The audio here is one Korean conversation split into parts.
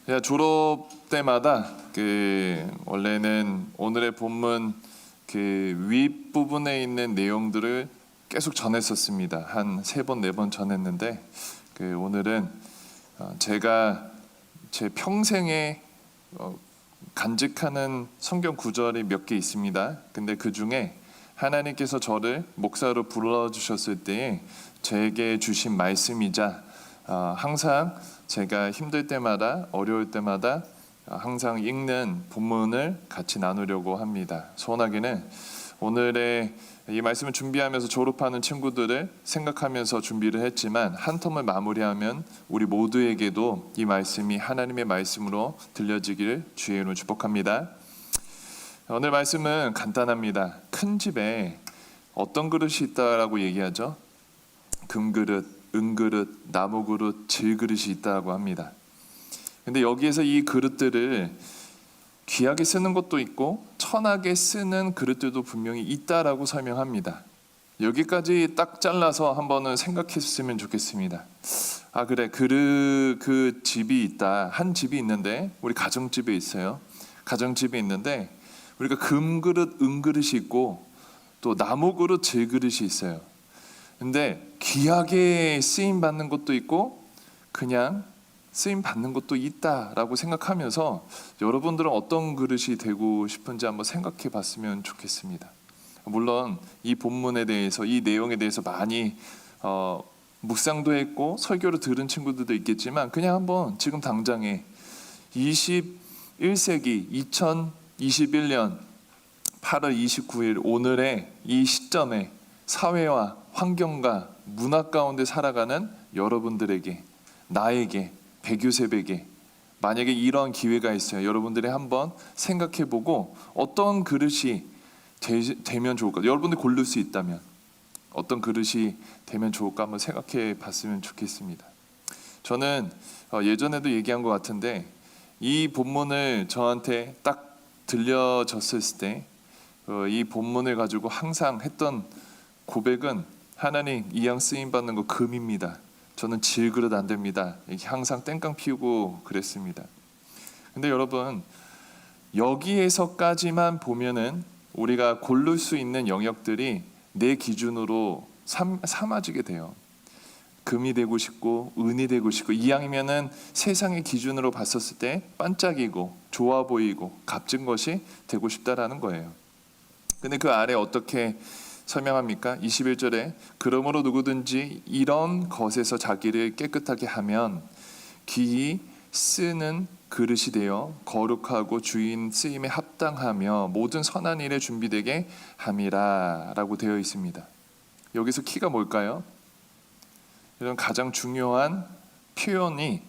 제가 졸업 때마다 원래는 오늘의 본문 윗부분에 있는 내용들을 계속 전했었습니다. 한 3번, 4번 전했는데 오늘은 제가 제 평생에 간직하는 성경 구절이 몇 개 있습니다. 근데 그 중에 하나님께서 저를 목사로 불러주셨을 때에 제게 주신 말씀이자 항상 제가 힘들 때마다 어려울 때마다 항상 읽는 본문을 같이 나누려고 합니다. 소원하기는 오늘의 이 말씀을 준비하면서 졸업하는 친구들을 생각하면서 준비를 했지만 한 텀을 마무리하면 우리 모두에게도 이 말씀이 하나님의 말씀으로 들려지기를 주의 이름으로 축복합니다. 오늘 말씀은 간단합니다. 큰 집에 어떤 그릇이 있다라고 얘기하죠? 금그릇, 은그릇, 나무그릇, 질그릇이 있다고 합니다. 근데 여기에서 이 그릇들을 귀하게 쓰는 것도 있고 천하게 쓰는 그릇들도 분명히 있다라고 설명합니다. 여기까지 딱 잘라서 한번은 생각했으면 좋겠습니다. 그래, 그 집이 있다. 한 집이 있는데 우리 가정집에 있어요. 가정집에 있는데 우리가 금그릇, 은그릇이 있고 또 나무그릇, 질그릇이 있어요. 근데 귀하게 쓰임 받는 것도 있고 그냥 쓰임 받는 것도 있다라고 생각하면서 여러분들은 어떤 그릇이 되고 싶은지 한번 생각해 봤으면 좋겠습니다. 물론 이 본문에 대해서 이 내용에 대해서 많이 묵상도 했고 설교를 들은 친구들도 있겠지만 그냥 한번 지금 당장에 21세기 2021년 8월 29일 오늘의 이 시점에 사회와 환경과 문화 가운데 살아가는 여러분들에게, 나에게, 백유셉에게 만약에 이런 기회가 있어요. 여러분들이 한번 생각해보고 어떤 그릇이 되면 좋을까? 여러분들이 고를 수 있다면 어떤 그릇이 되면 좋을까 한번 생각해 봤으면 좋겠습니다. 저는 예전에도 얘기한 것 같은데 이 본문을 저한테 딱 들려졌을 때 이 본문을 가지고 항상 했던 고백은 하나님 이양 쓰임 받는 거 금입니다. 저는 질그릇 안 됩니다. 이렇게 항상 땡깡 피우고 그랬습니다. 근데 여러분 여기에서까지만 보면은 우리가 고를 수 있는 영역들이 내 기준으로 삼아지게 돼요. 금이 되고 싶고 은이 되고 싶고 이왕이면은 세상의 기준으로 봤었을 때 반짝이고 좋아 보이고 값진 것이 되고 싶다라는 거예요. 근데 그 아래 어떻게 설명합니까? 21절에 그러므로 누구든지 이런 것에서 자기를 깨끗하게 하면 귀히 쓰는 그릇이 되어 거룩하고 주인 쓰임에 합당하며 모든 선한 일에 준비되게 함이라 라고 되어 있습니다. 여기서 키가 뭘까요? 이런 가장 중요한 표현이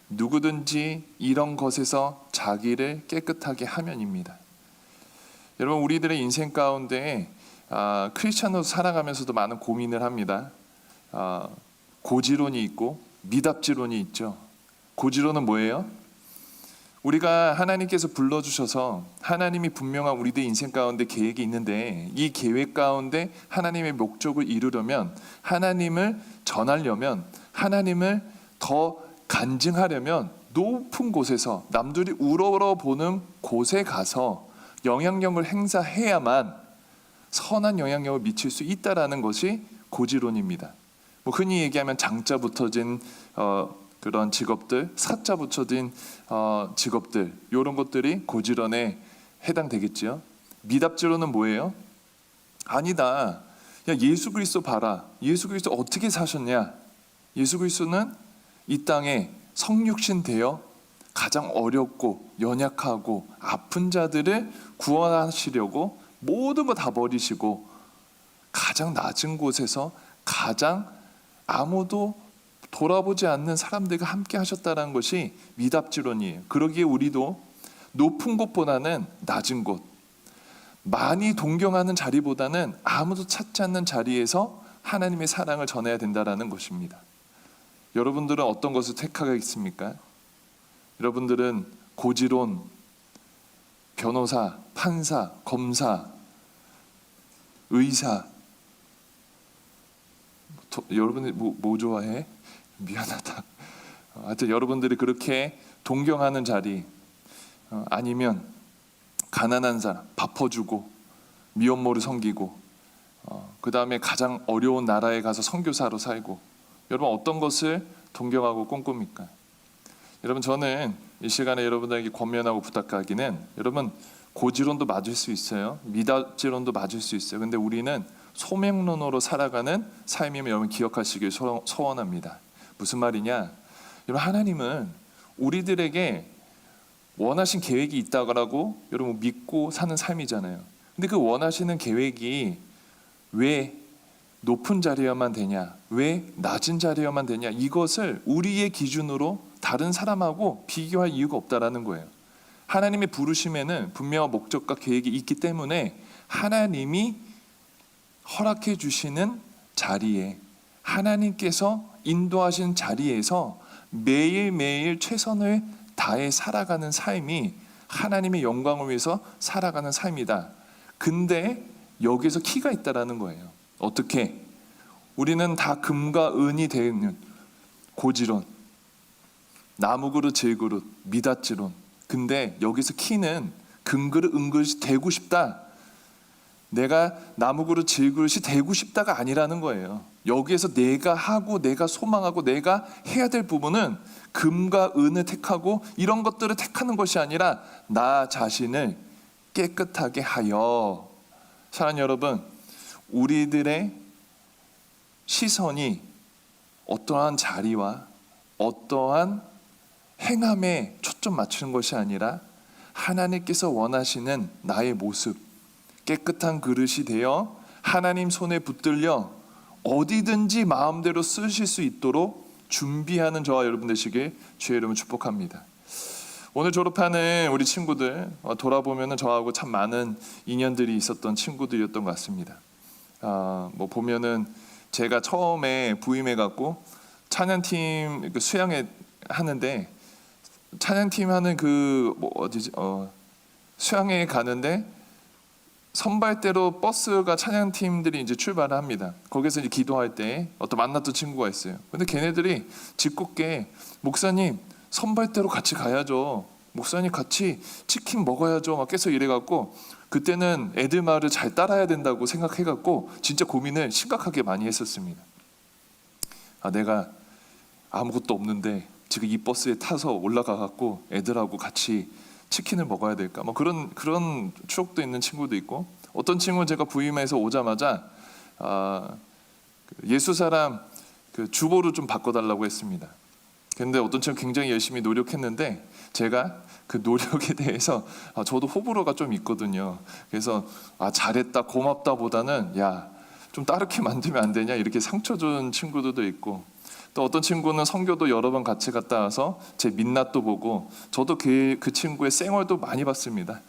누구든지 이런 것에서 자기를 깨끗하게 하면입니다. 여러분 우리들의 인생 가운데 크리스찬으로 살아가면서도 많은 고민을 합니다. 고지론이 있고 미답지론이 있죠. 고지론은 뭐예요? 우리가 하나님께서 불러주셔서 하나님이 분명한 우리들 인생 가운데 계획이 있는데 이 계획 가운데 하나님의 목적을 이루려면 하나님을 전하려면 하나님을 더 간증하려면 높은 곳에서 남들이 우러러보는 곳에 가서 영향력을 행사해야만 선한 영향력을 미칠 수 있다라는 것이 고지론입니다. 흔히 얘기하면 장자 붙어진 그런 직업들, 사자 붙여진 직업들 이런 것들이 고지론에 해당되겠죠. 미답지론은 뭐예요? 아니다. 야 예수 그리스도 봐라. 예수 그리스도 어떻게 사셨냐? 예수 그리스도는 이 땅에 성육신 되어 가장 어렵고 연약하고 아픈 자들을 구원하시려고 모든 거 다 버리시고 가장 낮은 곳에서 가장 아무도 돌아보지 않는 사람들과 함께 하셨다는 것이 미답지론이에요. 그러기에 우리도 높은 곳보다는 낮은 곳, 많이 동경하는 자리보다는 아무도 찾지 않는 자리에서 하나님의 사랑을 전해야 된다는 것입니다. 여러분들은 어떤 것을 택하겠습니까? 여러분들은 고지론, 변호사, 판사, 검사, 의사 여러분들 뭐 좋아해? 미안하다. 하여튼 여러분들이 그렇게 동경하는 자리, 아니면 가난한 사람 밥 퍼주고 미혼모를 섬기고, 그 다음에 가장 어려운 나라에 가서 선교사로 살고, 여러분 어떤 것을 동경하고 꿈꿉니까? 여러분 저는 이 시간에 여러분들에게 권면하고 부탁하기는, 여러분 고지론도 맞을 수 있어요, 미다지론도 맞을 수 있어요. 근데 우리는 소명론으로 살아가는 삶임을 여러분 기억하시길 소원합니다. 무슨 말이냐? 여러분 하나님은 우리들에게 원하신 계획이 있다고 여러분 믿고 사는 삶이잖아요. 근데 그 원하시는 계획이 왜 높은 자리여만 되냐, 왜 낮은 자리여만 되냐, 이것을 우리의 기준으로 다른 사람하고 비교할 이유가 없다라는 거예요. 하나님의 부르심에는 분명한 목적과 계획이 있기 때문에 하나님이 허락해 주시는 자리에, 하나님께서 인도하신 자리에서 매일매일 최선을 다해 살아가는 삶이 하나님의 영광을 위해서 살아가는 삶이다. 근데 여기에서 키가 있다라는 거예요. 어떻게? 우리는 다 금과 은이 되는 고지론, 나무그릇, 질그릇, 미닫지론. 근데 여기서 키는 금그릇, 은그릇이 되고 싶다, 내가 나무그릇, 질그릇이 되고 싶다가 아니라는 거예요. 여기에서 내가 하고 내가 소망하고 내가 해야 될 부분은 금과 은을 택하고 이런 것들을 택하는 것이 아니라 나 자신을 깨끗하게 하여. 사랑하는 여러분, 우리들의 시선이 어떠한 자리와 어떠한 행함에 초점 맞추는 것이 아니라 하나님께서 원하시는 나의 모습, 깨끗한 그릇이 되어 하나님 손에 붙들려 어디든지 마음대로 쓰실 수 있도록 준비하는 저와 여러분 되시길 주의 이름으로 축복합니다. 오늘 졸업하는 우리 친구들 돌아보면 저하고 참 많은 인연들이 있었던 친구들이었던 것 같습니다. 뭐 보면은 제가 처음에 부임해갖고 찬양팀 수양회 하는데, 찬양팀 하는 수양회에 가는데 선발대로 버스가 찬양팀들이 이제 출발을 합니다. 거기서 이제 기도할 때 어떤 만났던 친구가 있어요. 근데 걔네들이 짓궂게 목사님 선발대로 같이 가야죠, 목사님 같이 치킨 먹어야죠 막 계속 이래갖고, 그때는 애들 말을 잘 따라야 된다고 생각해갖고 진짜 고민을 심각하게 많이 했었습니다. 내가 아무것도 없는데 지금 이 버스에 타서 올라가갖고 애들하고 같이 치킨을 먹어야 될까? 뭐 그런 추억도 있는 친구도 있고, 어떤 친구는 제가 부임해서 오자마자 예수 사람 주보를 좀 바꿔달라고 했습니다. 근데 어떤 친구 굉장히 열심히 노력했는데 제가 그 노력에 대해서 저도 호불호가 좀 있거든요. 그래서 잘했다, 고맙다 보다는 야, 좀 다르게 만들면 안 되냐, 이렇게 상처 준 친구들도 있고, 또 어떤 친구는 선교도 여러 번 같이 갔다 와서 제 민낯도 보고, 저도 그 친구의 쌩얼도 많이 봤습니다.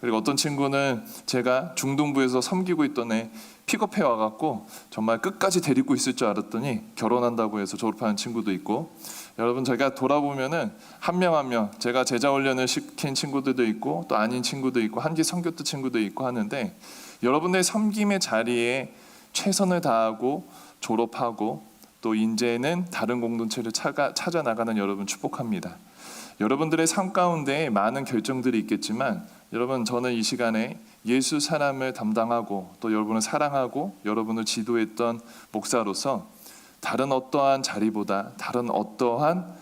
그리고 어떤 친구는 제가 중동부에서 섬기고 있던 애 픽업해 와갖고 정말 끝까지 데리고 있을 줄 알았더니 결혼한다고 해서 졸업하는 친구도 있고, 여러분 제가 돌아보면은 한 명 한 명 제가 제자 훈련을 시킨 친구들도 있고 또 아닌 친구도 있고 한기 선교도 친구도 있고 하는데, 여러분의 섬김의 자리에 최선을 다하고 졸업하고 또 이제는 다른 공동체를 찾아 나가는 여러분 축복합니다. 여러분들의 삶 가운데 많은 결정들이 있겠지만, 여러분 저는 이 시간에 예수 사람을 담당하고 또 여러분을 사랑하고 여러분을 지도했던 목사로서 다른 어떠한 자리보다, 다른 어떠한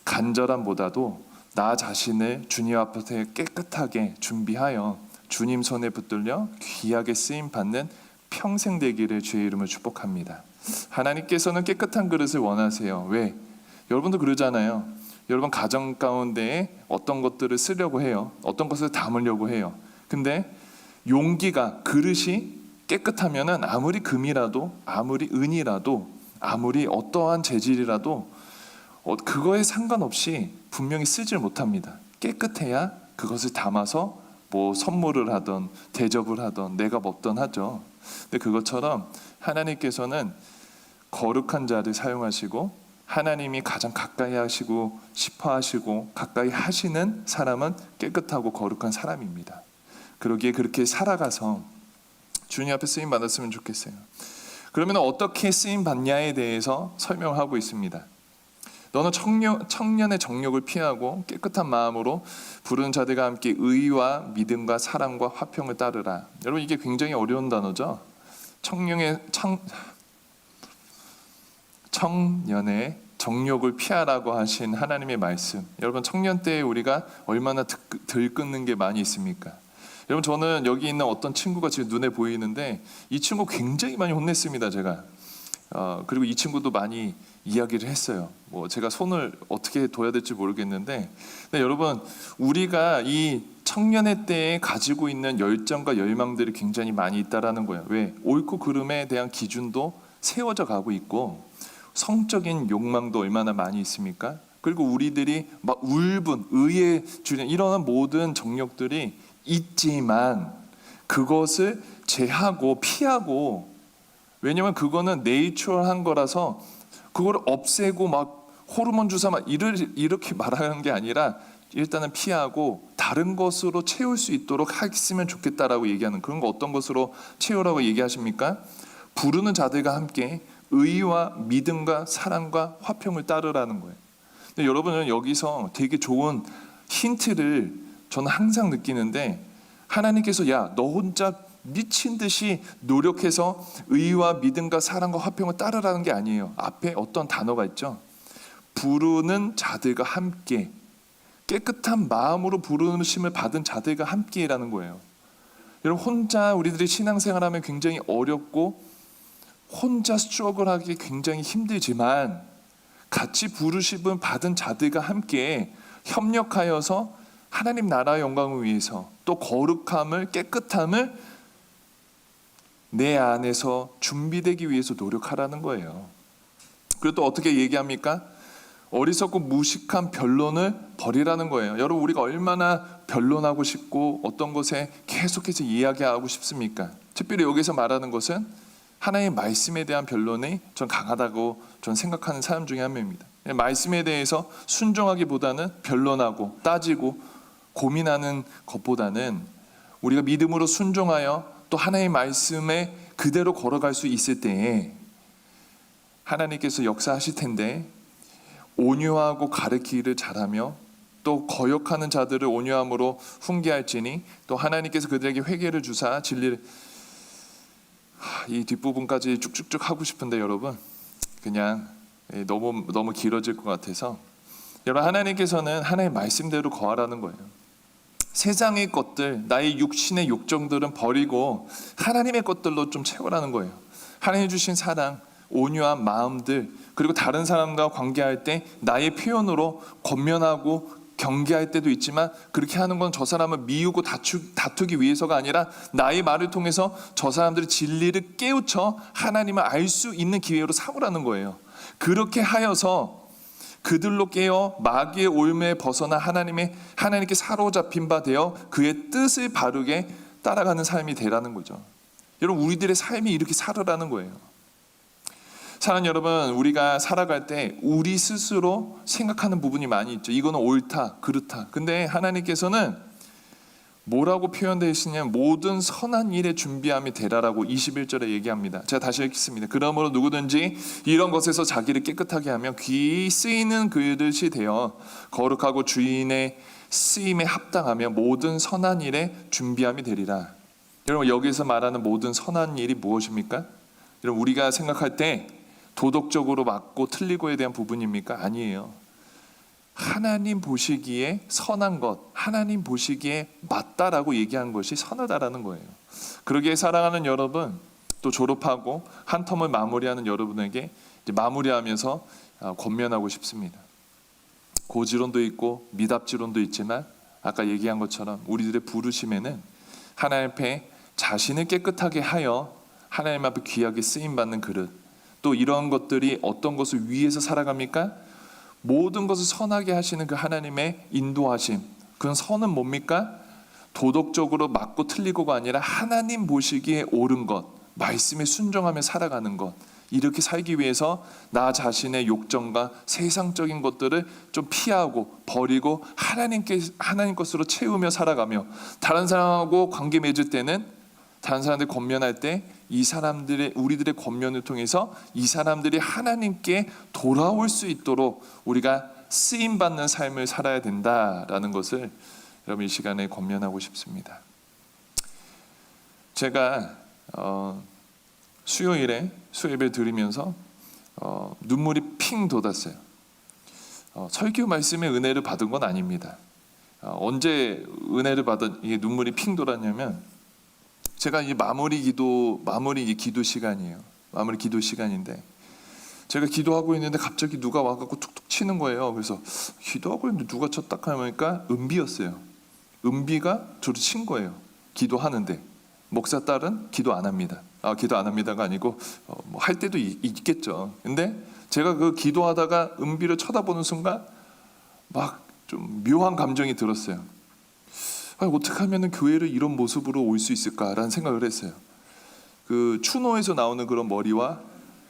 간절함보다도 나 자신을 주님 앞에 깨끗하게 준비하여 주님 손에 붙들려 귀하게 쓰임 받는 평생 되기를 주의 이름으로 축복합니다. 하나님께서는 깨끗한 그릇을 원하세요. 왜? 여러분도 그러잖아요. 여러분 가정 가운데에 어떤 것들을 쓰려고 해요. 어떤 것을 담으려고 해요. 근데 용기가, 그릇이 깨끗하면은 아무리 금이라도, 아무리 은이라도, 아무리 어떠한 재질이라도 그거에 상관없이 분명히 쓰질 못합니다. 깨끗해야 그것을 담아서 뭐 선물을 하던 대접을 하던 내가 먹던 하죠. 근데 그것처럼 하나님께서는 거룩한 자를 사용하시고, 하나님이 가장 가까이 하시고 싶어 하시고 가까이 하시는 사람은 깨끗하고 거룩한 사람입니다. 그러기에 그렇게 살아가서 주님 앞에 쓰임 받았으면 좋겠어요. 그러면 어떻게 쓰임 받냐에 대해서 설명을 하고 있습니다. 너는 청년의 정욕을 피하고 깨끗한 마음으로 부르는 자들과 함께 의와 믿음과 사랑과 화평을 따르라. 여러분, 이게 굉장히 어려운 단어죠. 청년의 정욕을 피하라고 하신 하나님의 말씀. 여러분, 청년 때에 우리가 얼마나 들끓는 게 많이 있습니까? 여러분, 저는 여기 있는 어떤 친구가 지금 눈에 보이는데 이 친구 굉장히 많이 혼냈습니다, 제가. 그리고 이 친구도 많이 이야기를 했어요. 뭐 제가 손을 어떻게 둬야 될지 모르겠는데, 근데 여러분, 우리가 이 청년의 때에 가지고 있는 열정과 열망들이 굉장히 많이 있다라는 거예요. 왜? 옳고 그름에 대한 기준도 세워져 가고 있고 성적인 욕망도 얼마나 많이 있습니까? 그리고 우리들이 막 울분, 의에 주는 이런 모든 정욕들이 있지만 그것을 제하고 피하고, 왜냐면 그거는 내추럴한 거라서 그걸 없애고 막 호르몬 주사 막 이렇게 말하는 게 아니라 일단은 피하고 다른 것으로 채울 수 있도록 했으면 좋겠다라고 얘기하는, 그런 거 어떤 것으로 채우라고 얘기하십니까? 부르는 자들과 함께 의와 믿음과 사랑과 화평을 따르라는 거예요. 근데 여러분은 여기서 되게 좋은 힌트를 저는 항상 느끼는데, 하나님께서 야, 너 혼자 미친 듯이 노력해서 의와 믿음과 사랑과 화평을 따르라는 게 아니에요. 앞에 어떤 단어가 있죠. 부르는 자들과 함께, 깨끗한 마음으로 부르심을 받은 자들과 함께라는 거예요. 여러분, 혼자 우리들이 신앙생활하면 굉장히 어렵고 혼자 스트러글하기 굉장히 힘들지만 같이 부르심을 받은 자들과 함께 협력하여서 하나님 나라의 영광을 위해서, 또 거룩함을, 깨끗함을 내 안에서 준비되기 위해서 노력하라는 거예요. 그리고 또 어떻게 얘기합니까? 어리석고 무식한 변론을 버리라는 거예요. 여러분, 우리가 얼마나 변론하고 싶고 어떤 것에 계속해서 이야기하고 싶습니까? 특별히 여기서 말하는 것은 하나님의 말씀에 대한 변론이 전 강하다고 전 생각하는 사람 중에 한 명입니다. 말씀에 대해서 순종하기보다는 변론하고 따지고 고민하는 것보다는 우리가 믿음으로 순종하여 또 하나님의 말씀에 그대로 걸어갈 수 있을 때에 하나님께서 역사하실 텐데, 온유하고 가르치기를 잘하며 또 거역하는 자들을 온유함으로 훈계할지니 또 하나님께서 그들에게 회개를 주사 진리를, 이 뒷부분까지 쭉쭉쭉 하고 싶은데 여러분, 그냥 너무 길어질 것 같아서, 여러분, 하나님께서는 하나님의 말씀대로 거하라는 거예요. 세상의 것들, 나의 육신의 욕정들은 버리고 하나님의 것들로 좀 채우라는 거예요. 하나님 주신 사랑, 온유한 마음들, 그리고 다른 사람과 관계할 때 나의 표현으로 권면하고 경계할 때도 있지만, 그렇게 하는 건 저 사람을 미우고 다투기 위해서가 아니라 나의 말을 통해서 저 사람들의 진리를 깨우쳐 하나님을 알 수 있는 기회로 삼으라는 거예요. 그렇게 하여서 그들로 깨어 마귀의 올매에 벗어나 하나님께 사로잡힌 바 되어 그의 뜻을 바르게 따라가는 삶이 되라는 거죠. 여러분, 우리들의 삶이 이렇게 살아라는 거예요. 사랑하는 여러분, 우리가 살아갈 때 우리 스스로 생각하는 부분이 많이 있죠. 이거는 옳다, 그렇다. 근데 하나님께서는 뭐라고 표현되어 있으냐면 모든 선한 일에 준비함이 되라라고 21절에 얘기합니다. 제가 다시 읽겠습니다. 그러므로 누구든지 이런 것에서 자기를 깨끗하게 하며 귀 쓰이는 그릇이 되어 거룩하고 주인의 쓰임에 합당하며 모든 선한 일에 준비함이 되리라. 여러분, 여기서 말하는 모든 선한 일이 무엇입니까? 여러분, 우리가 생각할 때 도덕적으로 맞고 틀리고에 대한 부분입니까? 아니에요. 하나님 보시기에 선한 것, 하나님 보시기에 맞다라고 얘기한 것이 선하다라는 거예요. 그러기에 사랑하는 여러분, 또 졸업하고 한 텀을 마무리하는 여러분에게 이제 마무리하면서 권면하고 싶습니다. 고지론도 있고 미답지론도 있지만 아까 얘기한 것처럼 우리들의 부르심에는 하나님 앞에 자신을 깨끗하게 하여 하나님 앞에 귀하게 쓰임받는 그릇, 또 이런 것들이 어떤 것을 위해서 살아갑니까? 모든 것을 선하게 하시는 그 하나님의 인도하심, 그건 선은 뭡니까? 도덕적으로 맞고 틀리고가 아니라 하나님 보시기에 옳은 것, 말씀에 순종하며 살아가는 것, 이렇게 살기 위해서 나 자신의 욕정과 세상적인 것들을 좀 피하고 버리고 하나님 것으로 채우며 살아가며, 다른 사람하고 관계 맺을 때는 다른 사람들 권면할 때 이 사람들의 우리들의 권면을 통해서 이 사람들이 하나님께 돌아올 수 있도록 우리가 쓰임 받는 삶을 살아야 된다라는 것을 여러분 이 시간에 권면하고 싶습니다. 제가 수요일에 수요예배 드리면서 눈물이 핑 돋았어요. 설교 말씀에 은혜를 받은 건 아닙니다. 언제 은혜를 받은 이게 눈물이 핑 돋았냐면 제가 이 마무리 기도 시간이에요. 마무리 기도 시간인데 제가 기도하고 있는데 갑자기 누가 와갖고 툭툭 치는 거예요. 그래서 기도하고 있는데 누가 쳤다 하니까 은비였어요. 은비가 저를 친 거예요. 기도하는데 목사 딸은 기도 안 합니다. 기도 안 합니다가 아니고 뭐 할 때도 있겠죠. 근데 제가 그 기도하다가 은비를 쳐다보는 순간 막 좀 묘한 감정이 들었어요. 어떻게 하면 교회를 이런 모습으로 올 수 있을까라는 생각을 했어요. 그 추노에서 나오는 그런 머리와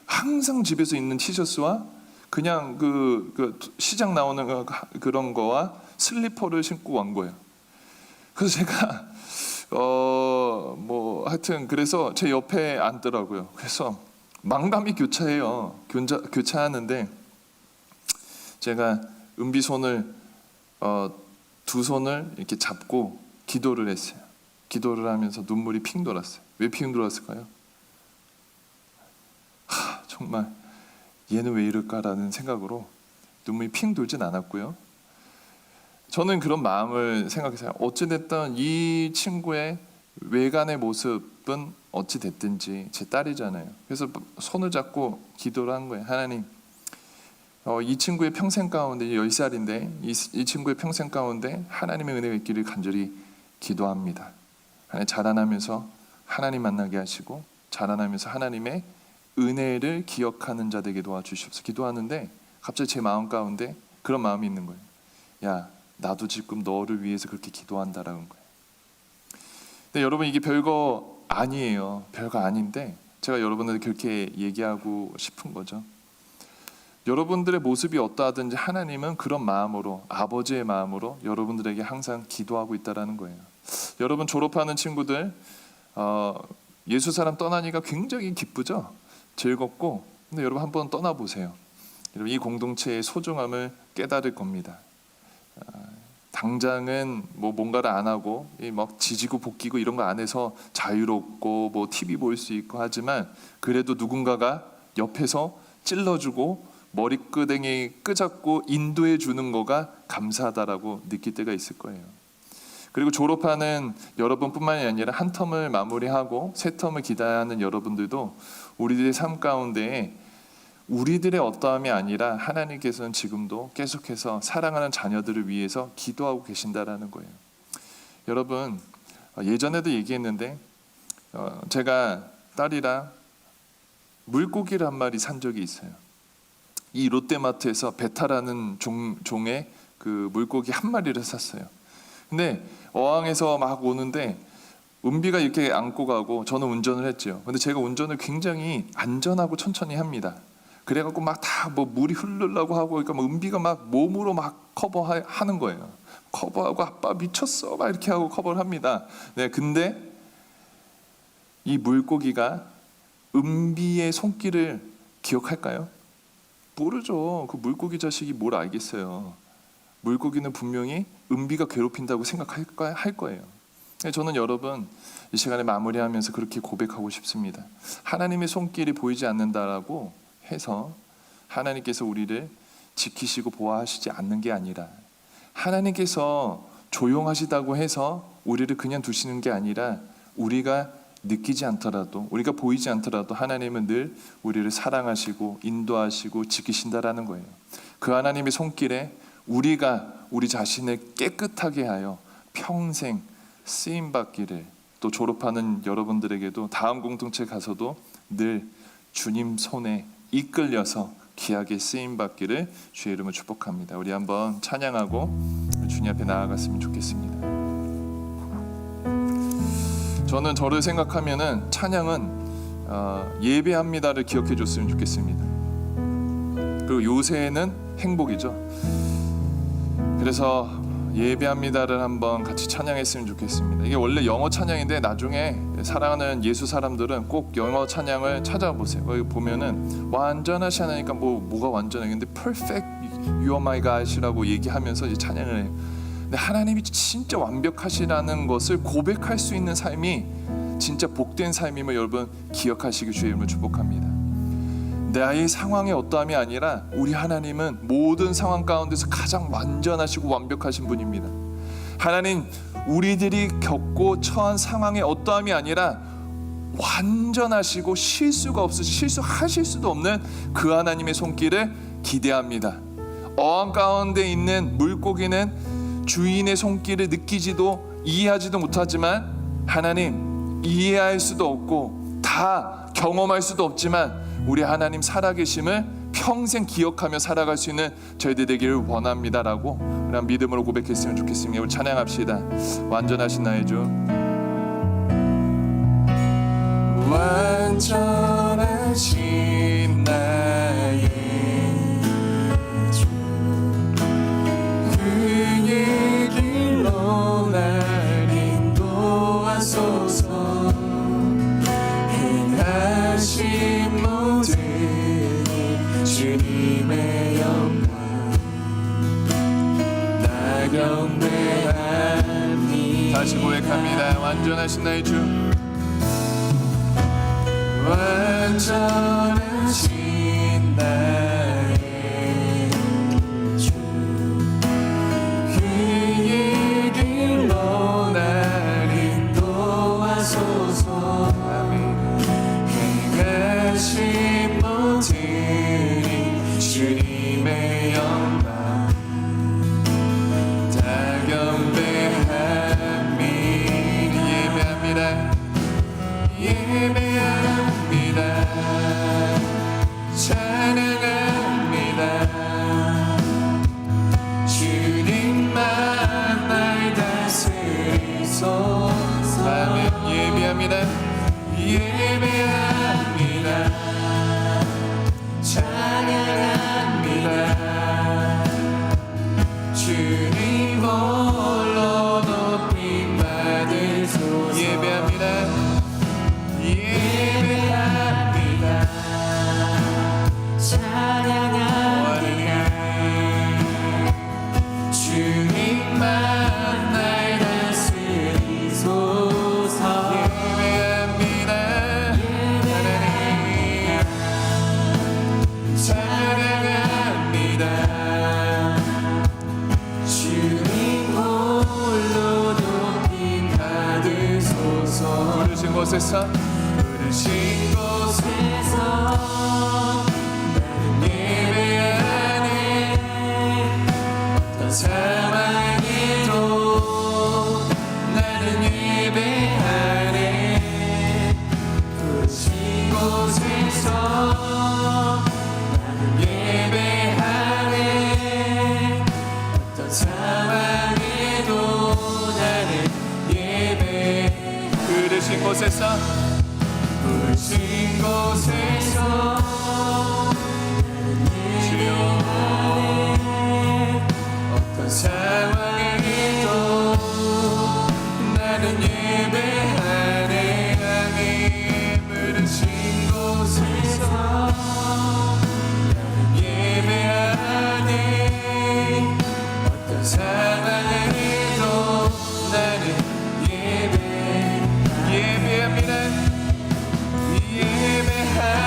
항상 집에서 입는 티셔츠와 그냥 그 시장 나오는 그런 거와 슬리퍼를 신고 온 거예요. 그래서 제가 뭐 하여튼 그래서 제 옆에 앉더라고요. 그래서 망감이 교차해요. 교차하는데 제가 은비 손을 두 손을 이렇게 잡고 기도를 했어요. 기도를 하면서 눈물이 핑 돌았어요. 왜 핑 돌았을까요? 정말 얘는 왜 이럴까라는 생각으로 눈물이 핑 돌진 않았고요. 저는 그런 마음을 생각했어요. 어찌됐든 이 친구의 외관의 모습은 어찌됐든지 제 딸이잖아요. 그래서 손을 잡고 기도를 한 거예요. 하나님, 이 친구의 평생 가운데 10살인데 이 친구의 평생 가운데 하나님의 은혜가 있기를 간절히 기도합니다. 자라나면서 하나님 만나게 하시고 자라나면서 하나님의 은혜를 기억하는 자 되게 도와주시옵소서. 기도하는데 갑자기 제 마음 가운데 그런 마음이 있는 거예요. 야, 나도 지금 너를 위해서 그렇게 기도한다라는 거예요. 근데 여러분 이게 별거 아니에요. 별거 아닌데 제가 여러분들 그렇게 얘기하고 싶은 거죠. 여러분들의 모습이 어떠하든지 하나님은 그런 마음으로, 아버지의 마음으로 여러분들에게 항상 기도하고 있다라는 거예요. 여러분 졸업하는 친구들 예수 사람 떠나니까 굉장히 기쁘죠? 즐겁고. 근데 여러분 한번 떠나보세요. 여러분 이 공동체의 소중함을 깨달을 겁니다. 당장은 뭐 뭔가를 안 하고 막 지지고 볶이고 이런 거 안 해서 자유롭고 뭐 TV 볼 수 있고 하지만 그래도 누군가가 옆에서 찔러주고 머리끄댕이 끄잡고 인도해 주는 거가 감사하다라고 느낄 때가 있을 거예요. 그리고 졸업하는 여러분뿐만이 아니라 한 텀을 마무리하고 새 텀을 기다리는 여러분들도 우리들의 삶 가운데 우리들의 어떠함이 아니라 하나님께서는 지금도 계속해서 사랑하는 자녀들을 위해서 기도하고 계신다라는 거예요. 여러분 예전에도 얘기했는데 제가 딸이랑 물고기를 한 마리 산 적이 있어요. 이 롯데마트에서 베타라는 종의 그 물고기 한 마리를 샀어요. 근데 어항에서 막 오는데 은비가 이렇게 안고 가고 저는 운전을 했죠. 근데 제가 운전을 굉장히 안전하고 천천히 합니다. 그래갖고 막 다 뭐 물이 흐르려고 하고 그러니까 뭐 은비가 막 몸으로 막 커버하는 거예요. 커버하고 아빠 미쳤어 막 이렇게 하고 커버를 합니다. 네, 근데 이 물고기가 은비의 손길을 기억할까요? 모르죠. 그 물고기 자식이 뭘 알겠어요. 물고기는 분명히 은비가 괴롭힌다고 생각할 거예요. 저는 여러분 이 시간에 마무리하면서 그렇게 고백하고 싶습니다. 하나님의 손길이 보이지 않는다라고 해서 하나님께서 우리를 지키시고 보호하시지 않는 게 아니라 하나님께서 조용하시다고 해서 우리를 그냥 두시는 게 아니라 우리가 느끼지 않더라도 우리가 보이지 않더라도 하나님은 늘 우리를 사랑하시고 인도하시고 지키신다라는 거예요. 그 하나님의 손길에 우리가 우리 자신을 깨끗하게 하여 평생 쓰임받기를 또 졸업하는 여러분들에게도 다음 공동체 가서도 늘 주님 손에 이끌려서 귀하게 쓰임받기를 주의 이름으로 축복합니다. 우리 한번 찬양하고 주님 앞에 나아갔으면 좋겠습니다. 저는 저를 생각하면은 찬양은 예배합니다를 기억해 줬으면 좋겠습니다. 그리고 요새는 행복이죠. 그래서 예배합니다를 한번 같이 찬양했으면 좋겠습니다. 이게 원래 영어 찬양인데 나중에 사랑하는 예수 사람들은 꼭 영어 찬양을 찾아보세요. 거기 보면은 완전하시 하니까 뭐가 완전해? 근데 perfect you are my God이라고 얘기하면서 이제 찬양을 해요. 근데 하나님이 진짜 완벽하시라는 것을 고백할 수 있는 삶이 진짜 복된 삶임을 여러분 기억하시기 주의 이름으로 축복합니다. 나의 상황의 어떠함이 아니라 우리 하나님은 모든 상황 가운데서 가장 완전하시고 완벽하신 분입니다. 하나님, 우리들이 겪고 처한 상황의 어떠함이 아니라 완전하시고 실수가 없으시 실수하실 수도 없는 그 하나님의 손길을 기대합니다. 어항 가운데 있는 물고기는 주인의 손길을 느끼지도 이해하지도 못하지만 하나님, 이해할 수도 없고 다 경험할 수도 없지만 우리 하나님 살아계심을 평생 기억하며 살아갈 수 있는 저희들 되기를 원합니다라고 그냥 믿음으로 고백했으면 좋겠습니다. 우리 찬양합시다. 완전하신 나의 주, 완전하신 나의 주, 그의 길로 날 인도하소서. 행하신 모든 주님의 영광 나 경배합니다. 다시 고백합니다. 완전하신 나의 주, 완전하신 나의 주, 그의 길로 날 인도하소서. 행하신 모든 주님의 영광 다 경배합니다. 예배합니다. 예배합니다. 찬양합니다. 주님만 날 다스리소서. 아멘. 예배합니다. 예배합니다. 찬양합니다. 주님 홀로 높임 받으소서. 예배합니다. 예배합니다. 찬양합니다. 주님만 날 다스리소서. 예배합니다. 찬양합니다. 주님 홀로 높임 받으소서. 부르신 곳에서 나는 예배하네. 어떤 상황에도 나는 예배하네. 부르신 곳에서 나는 예배하네. 어떤 상황에도 나는 예배. 부르신 곳에서 부르신 곳에서 주여 어떤 상황에도 나는 예배하네. 아멘. 부르신 곳에서 나는 예배하네. 어떤 상황에도 나는 예배합니다. 예배합니다.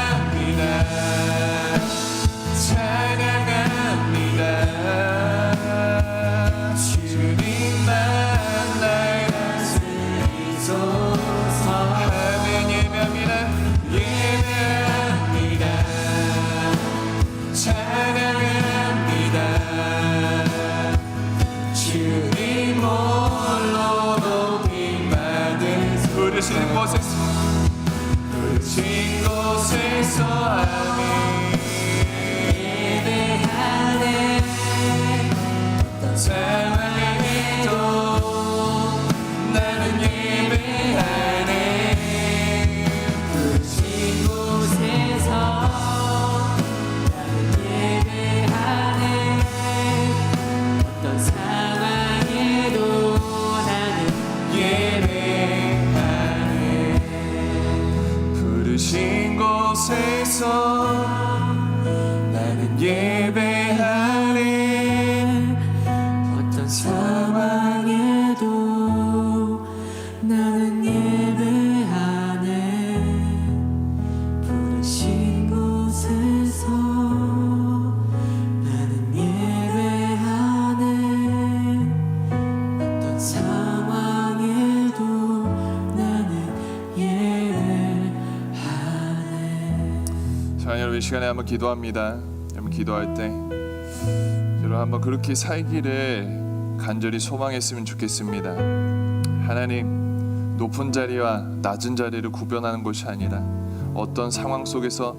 시간에 한번 기도합니다. 여러분 기도할 때 여러분 한번 그렇게 살기를 간절히 소망했으면 좋겠습니다. 하나님, 높은 자리와 낮은 자리를 구별하는 것이 아니라 어떤 상황 속에서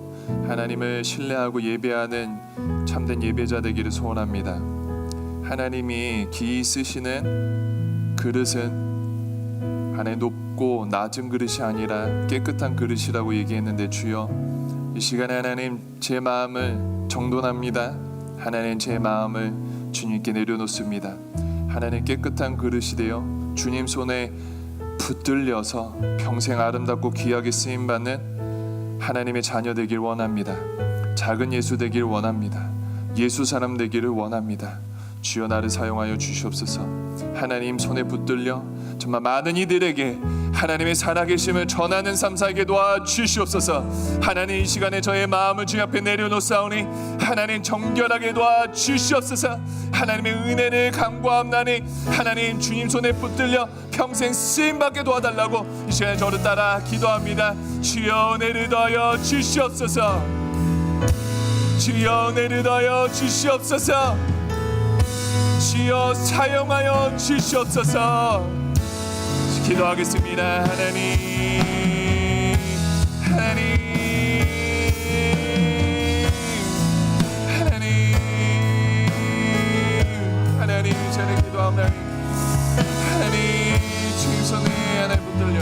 하나님을 신뢰하고 예배하는 참된 예배자 되기를 소원합니다. 하나님이 기이 쓰시는 그릇은 하나님 높고 낮은 그릇이 아니라 깨끗한 그릇이라고 얘기했는데, 주여 이 시간에 하나님 제 마음을 정돈합니다. 하나님 제 마음을 주님께 내려놓습니다. 하나님 깨끗한 그릇이 되어 주님 손에 붙들려서 평생 아름답고 귀하게 쓰임받는 하나님의 자녀 되길 원합니다. 작은 예수 되길 원합니다. 예수 사람 되기를 원합니다. 주여 나를 사용하여 주시옵소서. 하나님 손에 붙들려 정말 많은 이들에게 하나님의 살아계심을 전하는 삶 살게 도와주시옵소서. 하나님 이 시간에 저의 마음을 주님 앞에 내려놓사오니 하나님 정결하게 도와주시옵소서. 하나님의 은혜를 간구함나니 하나님 주님 손에 붙들려 평생 쓰임받게 도와달라고 이 시간에 저를 따라 기도합니다. 주여 은혜를 더하여 주시옵소서. 주여 은혜를 더하여 주시옵소서. 주여 사용하여 주시옵소서. 기도하겠습니다. 하나님, 하나님, 하나님, 하나님, 저는 기도합니다. 하나님, 주님 손에 하나님 붙들려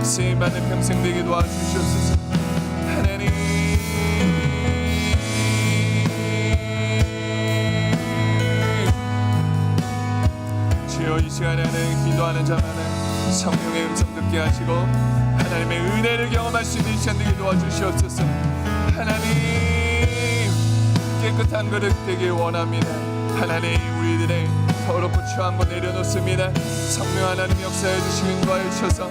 쓰임받는 평생 되게 도와주시옵소서. 하나님, 주여 이 시간에 하나님 기도하는 자마다 성령의 음성 듣게 하시고 하나님의 은혜를 경험할 수 있는 시간 되게 도와주시옵소서. 하나님 깨끗한 그릇 되길 원합니다. 하나님 우리들의 더럽고 추한 것 내려놓습니다. 성령 하나님 역사해 주시긴 도와여 주셔서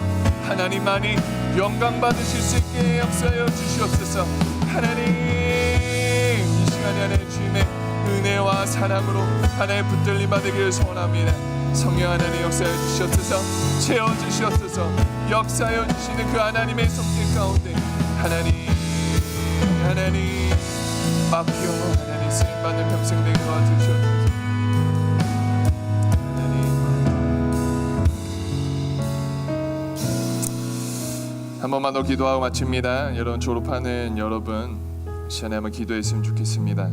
하나님만이 영광 받으실 수 있게 역사하여 주시옵소서. 하나님 이 시간에 하나님 주님의 은혜와 사랑으로 하나님 붙들림 받으기를 소원합니다. 성령 하나님 역사하여 주시옵소서. 채워주시옵소서. 역사하여 주시는 그 하나님의 손길 가운데 하나님 맡겨 하나님 쓰임받는 평생 되게 도와주시옵소서. 한 번만 더 기도하고 마칩니다. 여러분 졸업하는 여러분 시간에 한번 기도했으면 좋겠습니다.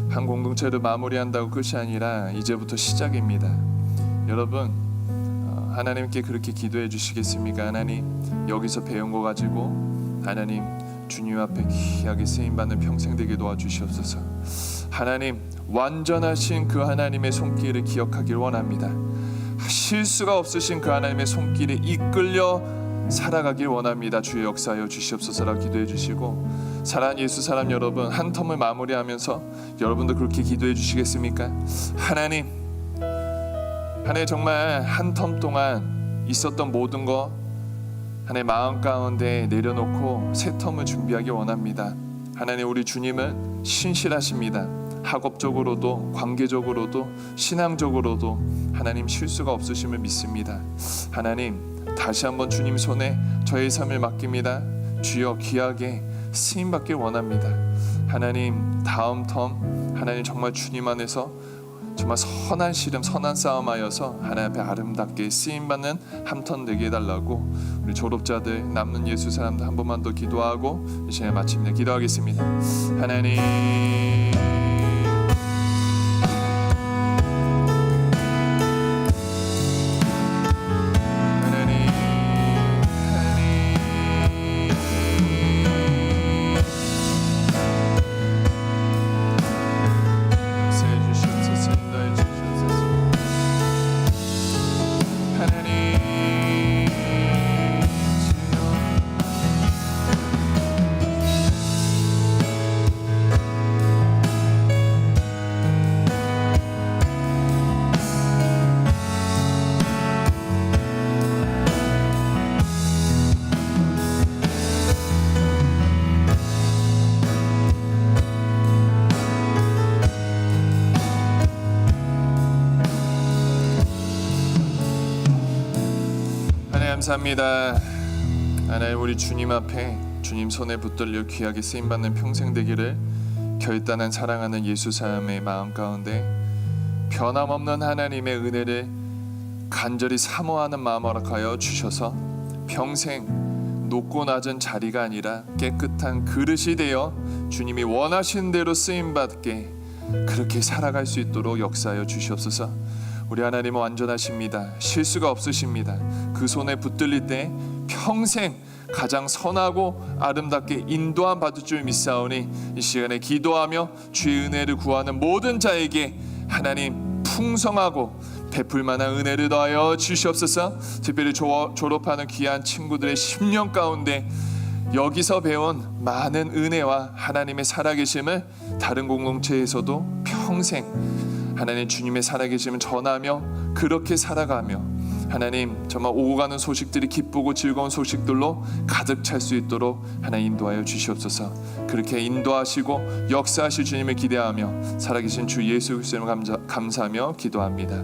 한 공동체를 마무리한다고 끝이 아니라 이제부터 시작입니다. 여러분 하나님께 그렇게 기도해 주시겠습니까? 하나님 여기서 배운 거 가지고 하나님 주님 앞에 귀하게 쓰임받는 평생 되게 도와주시옵소서. 하나님 완전하신 그 하나님의 손길을 기억하길 원합니다. 실수가 없으신 그 하나님의 손길에 이끌려 살아가길 원합니다. 주의 역사하여 주시옵소서라고 기도해 주시고, 사랑하는 예수 사람 여러분 한 텀을 마무리하면서 여러분도 그렇게 기도해 주시겠습니까? 하나님 정말 한 텀 동안 있었던 모든 거 하나님 마음 가운데 내려놓고 새 텀을 준비하기 원합니다. 하나님 우리 주님은 신실하십니다. 학업적으로도 관계적으로도 신앙적으로도 하나님 실수가 없으심을 믿습니다. 하나님 다시 한번 주님 손에 저의 삶을 맡깁니다. 주여 귀하게 쓰임받길 원합니다. 하나님 다음 텀 하나님 정말 주님 안에서 정말 선한 씨름 선한 싸움하여서 하나님 앞에 아름답게 쓰임받는 한 턴 되게 해달라고 우리 졸업자들 남는 예수 사람들 한 번만 더 기도하고 이 시간에 마칩니다. 기도하겠습니다. 하나님 감사합니다. 하나님 우리 주님 앞에 주님 손에 붙들려 귀하게 쓰임받는 평생 되기를 결단한 사랑하는 예수 사람의 마음 가운데 변함없는 하나님의 은혜를 간절히 사모하는 마음 허락하여 주셔서 평생 높고 낮은 자리가 아니라 깨끗한 그릇이 되어 주님이 원하시는 대로 쓰임받게 그렇게 살아갈 수 있도록 역사하여 주시옵소서. 우리 하나님은 완전하십니다. 실수가 없으십니다. 그 손에 붙들릴 때 평생 가장 선하고 아름답게 인도함 받을 줄 믿사오니 이 시간에 기도하며 주의 은혜를 구하는 모든 자에게 하나님 풍성하고 베풀 만한 은혜를 더하여 주시옵소서. 특별히 졸업하는 귀한 친구들의 10년 가운데 여기서 배운 많은 은혜와 하나님의 살아계심을 다른 공동체에서도 평생 하나님 주님의 살아계심을 전하며 그렇게 살아가며 하나님 정말 오고 가는 소식들이 기쁘고 즐거운 소식들로 가득 찰 수 있도록 하나님 인도하여 주시옵소서. 그렇게 인도하시고 역사하실 주님을 기대하며 살아계신 주 예수 그리스도를 감사하며 기도합니다.